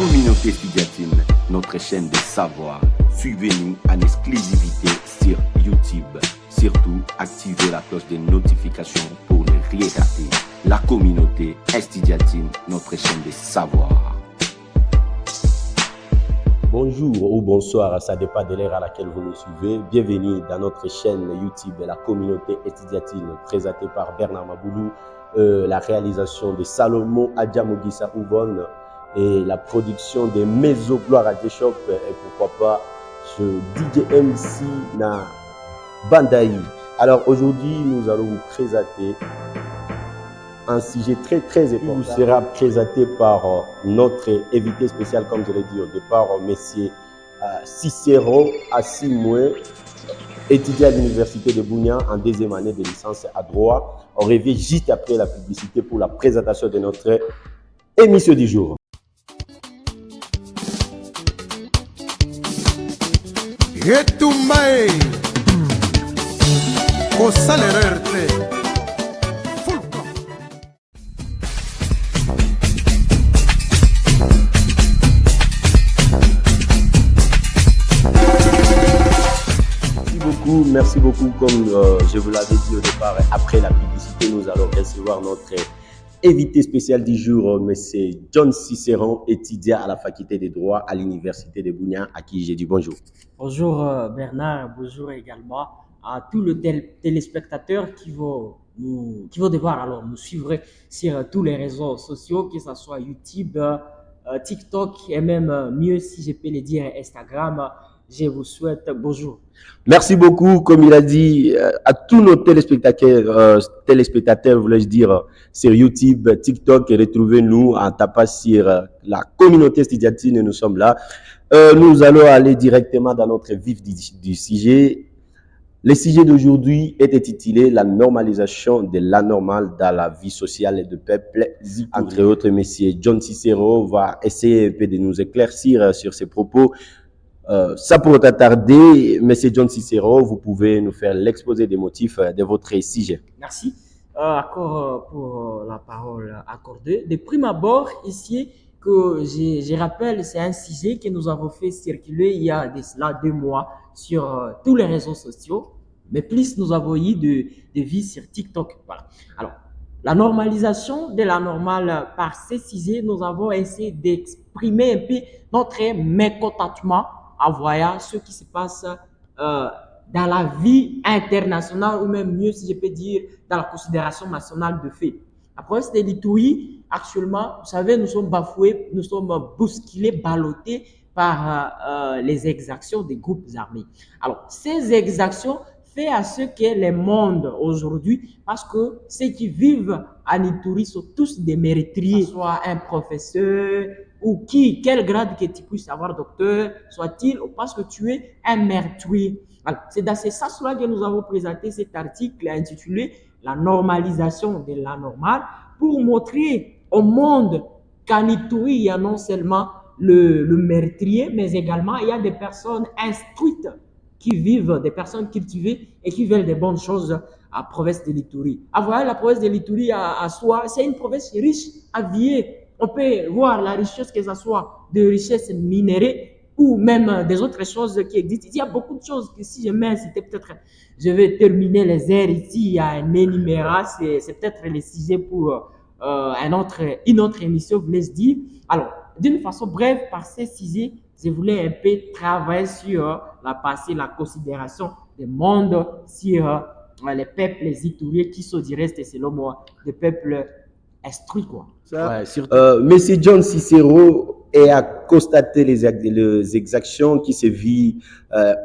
communauté estudiantine, notre chaîne de savoir. Suivez-nous en exclusivité sur YouTube. Surtout, activez la cloche de notification pour ne rien rater. La communauté estudiantine, notre chaîne de savoir. Bonjour ou bonsoir, ça dépend de l'heure à laquelle vous nous suivez. Bienvenue dans notre chaîne YouTube, la communauté estudiantine, présentée par Bernard Maboulou, la réalisation de Salomon Adjamogissa Ouvon et la production de Meso Gloire à Shop et pourquoi pas ce DJ MC na Bandaï. Alors aujourd'hui, nous allons vous présenter un sujet très important. Vous sera présenté par notre invité spécial, comme je l'ai dit au départ, monsieur Cicero Assimoué, étudiant à l'université de Bunia en deuxième année de licence à droit. On revient juste après la publicité pour la présentation de notre émission du jour. Retumbae Kosalererte Merci beaucoup. Comme je vous l'avais dit au départ, après la publicité, nous allons recevoir notre invité spécial du jour, M. John Cicéron, étudiant à la faculté de droit à l'université de Bunia, à qui j'ai dit bonjour. Bonjour Bernard, bonjour également à tous les téléspectateurs qui vont devoir alors nous suivre sur tous les réseaux sociaux, que ce soit YouTube, TikTok et même mieux si je peux le dire Instagram. Je vous souhaite bonjour. Merci beaucoup, comme il a dit, à tous nos téléspectateurs, voulais-je dire, sur YouTube, TikTok, et retrouvez-nous en tapant sur la communauté estudiantine, nous sommes là. Nous allons aller directement dans notre vif du sujet. Le sujet d'aujourd'hui est intitulé « La normalisation de l'anormal dans la vie sociale de peuple ». Entre autres, M. John Cicero va essayer un peu de nous éclaircir sur ses propos. Sans pour autant tarder, M. John Cicero, vous pouvez nous faire l'exposé des motifs de votre sujet. Merci encore pour la parole accordée. De prime abord, ici, que je rappelle, c'est un sujet que nous avons fait circuler il y a de cela 2 mois sur tous les réseaux sociaux, mais plus nous avons eu de vues sur TikTok. Voilà. Alors, la normalisation de l'anormal par ces sujets, nous avons essayé d'exprimer un peu notre mécontentement en voyant ce qui se passe dans la vie internationale ou même mieux si je peux dire dans la considération nationale de fait. La province de l'Itourie, actuellement, vous savez, nous sommes bafoués, nous sommes bousculés, ballottés par les exactions des groupes armés. Alors, ces exactions font à ce que le monde aujourd'hui, parce que ceux qui vivent en Itourie sont tous des mérétriers, soit un professeur, ou quel grade que tu puisses avoir, docteur, soit-il, parce que tu es un meurtrier. C'est dans ce sens-là que nous avons présenté cet article intitulé « La normalisation de l'anormal » pour montrer au monde qu'en Itourie, il y a non seulement le meurtrier, mais également il y a des personnes instruites qui vivent, des personnes cultivées et qui veulent des bonnes choses à la province de l'Itourie. À voir la province de l'Itourie à soi, c'est une province riche à vie. On peut voir la richesse, que ce soit de richesses minérales ou même des autres choses qui existent. Il y a beaucoup de choses que si je m'incitais, peut-être je vais terminer les airs ici. Il y a un énumérat, c'est peut-être le sujet pour une autre émission, vous laisse dire. Alors, d'une façon brève, par ces sujets, je voulais un peu travailler sur la partie, la considération des mondes, sur les peuples itouriens qui sont du reste, selon moi, des peuples instruit quoi. Monsieur John Cicero a constaté les exactions qui se vivent,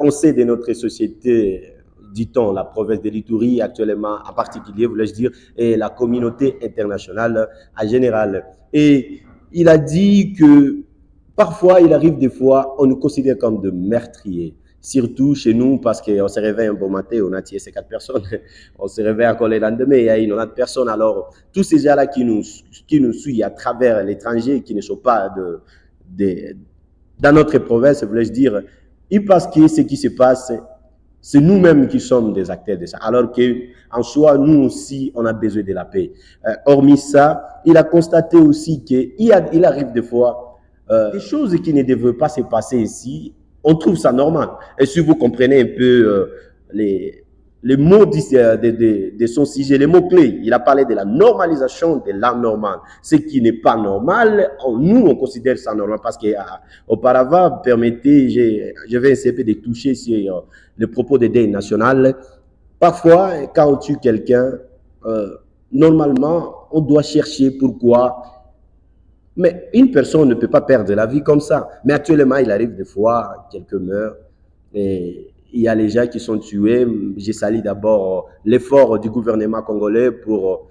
on sait de notre société, dit-on, la province de l'Itourie actuellement en particulier, voulais-je dire, et la communauté internationale en général. Et il a dit que parfois, il arrive des fois, on nous considère comme de meurtriers. Surtout chez nous, parce qu'on se réveille un bon matin, on a tué ces 4 personnes. On se réveille encore le lendemain, il y a une autre personne. Alors, tous ces gens-là qui nous suivent à travers l'étranger, qui ne sont pas dans notre province, voulais-je dire, ils pensent que ce qui se passe, c'est nous-mêmes qui sommes des acteurs de ça. Alors qu'en soi, nous aussi, on a besoin de la paix. Hormis ça, il a constaté aussi qu'il arrive des fois, des choses qui ne devraient pas se passer ici, on trouve ça normal. Et si vous comprenez un peu les mots de son sujet, les mots-clés, il a parlé de la normalisation de l'anormal. Ce qui n'est pas normal, nous, on considère ça normal parce qu'auparavant, permettez, je vais essayer de toucher sur le propos des deuils nationaux. Parfois, quand on tue quelqu'un, normalement, on doit chercher pourquoi. Mais une personne ne peut pas perdre la vie comme ça. Mais actuellement, il arrive des fois, quelqu'un meurt. Et il y a les gens qui sont tués. Je salue d'abord l'effort du gouvernement congolais pour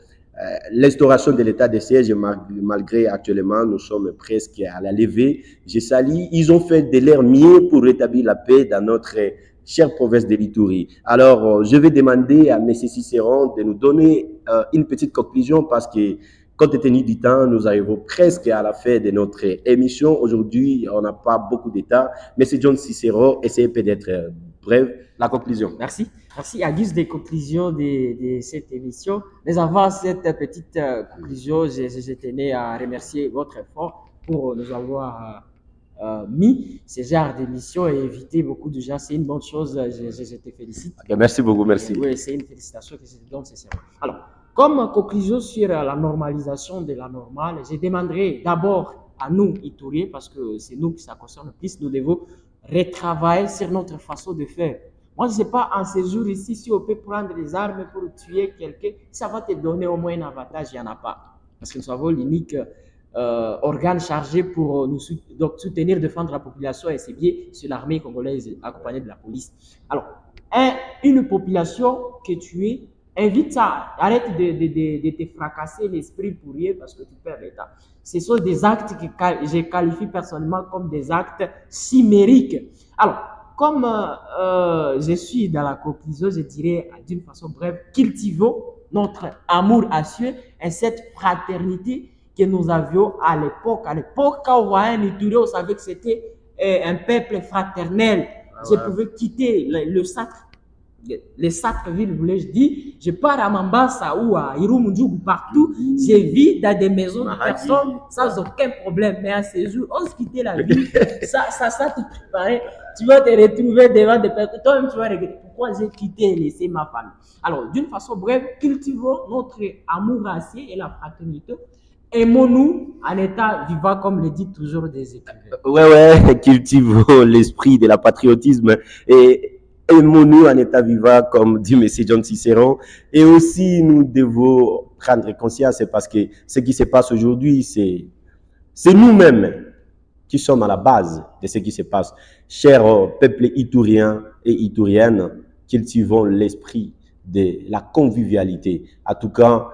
l'instauration de l'état de siège, malgré actuellement, nous sommes presque à la levée. Je salue. Ils ont fait de leur mieux pour rétablir la paix dans notre chère province de l'Ituri. Alors, je vais demander à M. Cicéron de nous donner une petite conclusion parce que, compte tenu du temps, nous arrivons presque à la fin de notre émission. Aujourd'hui, on n'a pas beaucoup de temps. M. John Cicéron, essayez d'être bref. La conclusion. Merci. Merci. À guise des conclusions de cette émission, mais avant cette petite conclusion, je tenais à remercier votre effort pour nous avoir mis ce genre d'émission et éviter beaucoup de gens. C'est une bonne chose. Je te félicite. Okay, merci beaucoup. Merci. Oui, c'est une félicitation que je te donne, sincèrement. Alors, comme conclusion sur la normalisation de la normale, je demanderai d'abord à nous, Ituriens, parce que c'est nous qui ça concerne le plus, nous devons retravailler sur notre façon de faire. Moi, je ne sais pas, en ce jour ici, si on peut prendre des armes pour tuer quelqu'un, ça va te donner au moins un avantage, il n'y en a pas. Parce que nous avons l'unique organe chargé pour nous soutenir, défendre la population, et c'est bien sur l'armée congolaise accompagnée de la police. Alors, une population que tu es, invite ça, arrête de te fracasser l'esprit pour rien parce que tu perds l'État. Ce sont des actes que je qualifie personnellement comme des actes chimériques. Alors, comme je suis dans la conclusion, je dirais d'une façon brève, cultivons notre amour à Dieu et cette fraternité que nous avions à l'époque. À l'époque, quand on voyait un Ituri, on savait que c'était un peuple fraternel. Je pouvais quitter le sacre. Les sacres-villes, voulais-je dire, je pars à Mambasa ou à Irumudjougou, partout, je vis dans des maisons de personnes sans aucun problème. Mais à ce jour, on se quittait la ville, ça te préparait. Tu vas te retrouver devant des personnes. Toi-même, tu vas regretter pourquoi j'ai quitté et laissé ma famille. Alors, d'une façon brève, cultivons notre amour racial et la fraternité. Aimons-nous en état vivant, comme le dit toujours des écrivains. Ouais, cultivons l'esprit de la patriotisme et aimons-nous en état vivant, comme dit M. John Cicéron. Et aussi, nous devons prendre conscience parce que ce qui se passe aujourd'hui, c'est nous-mêmes qui sommes à la base de ce qui se passe. Chers peuples ituriens et ituriennes, cultivons l'esprit de la convivialité. En tout cas,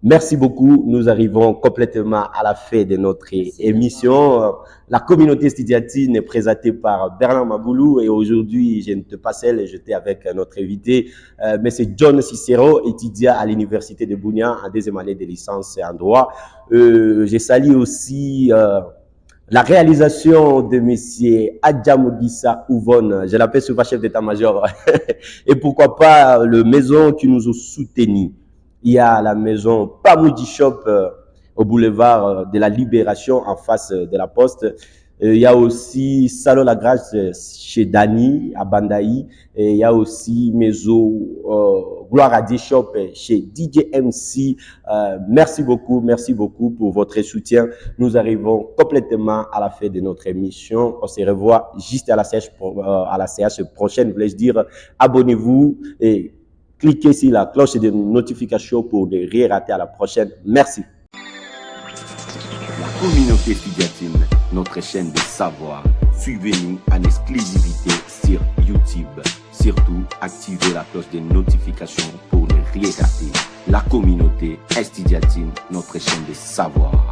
merci beaucoup. Nous arrivons complètement à la fin de notre émission. La communauté estudiantine est présentée par Bernard Maboulou et aujourd'hui, je ne te pas seul, j'étais avec notre invité, M. John Cicéron, étudiant à l'université de Bunia en deuxième année de licence en droit. Je salue aussi la réalisation de M. Adjamugissa Ouvon, je l'appelle souvent chef d'état-major, et pourquoi pas le maison qui nous a soutenus. Il y a la maison Pamoudi Shop au boulevard de la Libération en face de la Poste. Il y a aussi Salon La Grâce chez Dani à Bandaï. Et il y a aussi Maison Gloire à Dieu Shop chez DJ MC. Merci beaucoup pour votre soutien. Nous arrivons complètement à la fin de notre émission. On se revoit juste à la séance prochaine. Voulais-je dire, abonnez-vous et cliquez sur la cloche de notification pour ne rien rater à la prochaine. Merci. La communauté estudiantine, notre chaîne de savoir. Suivez-nous en exclusivité sur YouTube. Surtout, activez la cloche de notification pour ne rien rater. La communauté estudiantine, notre chaîne de savoir.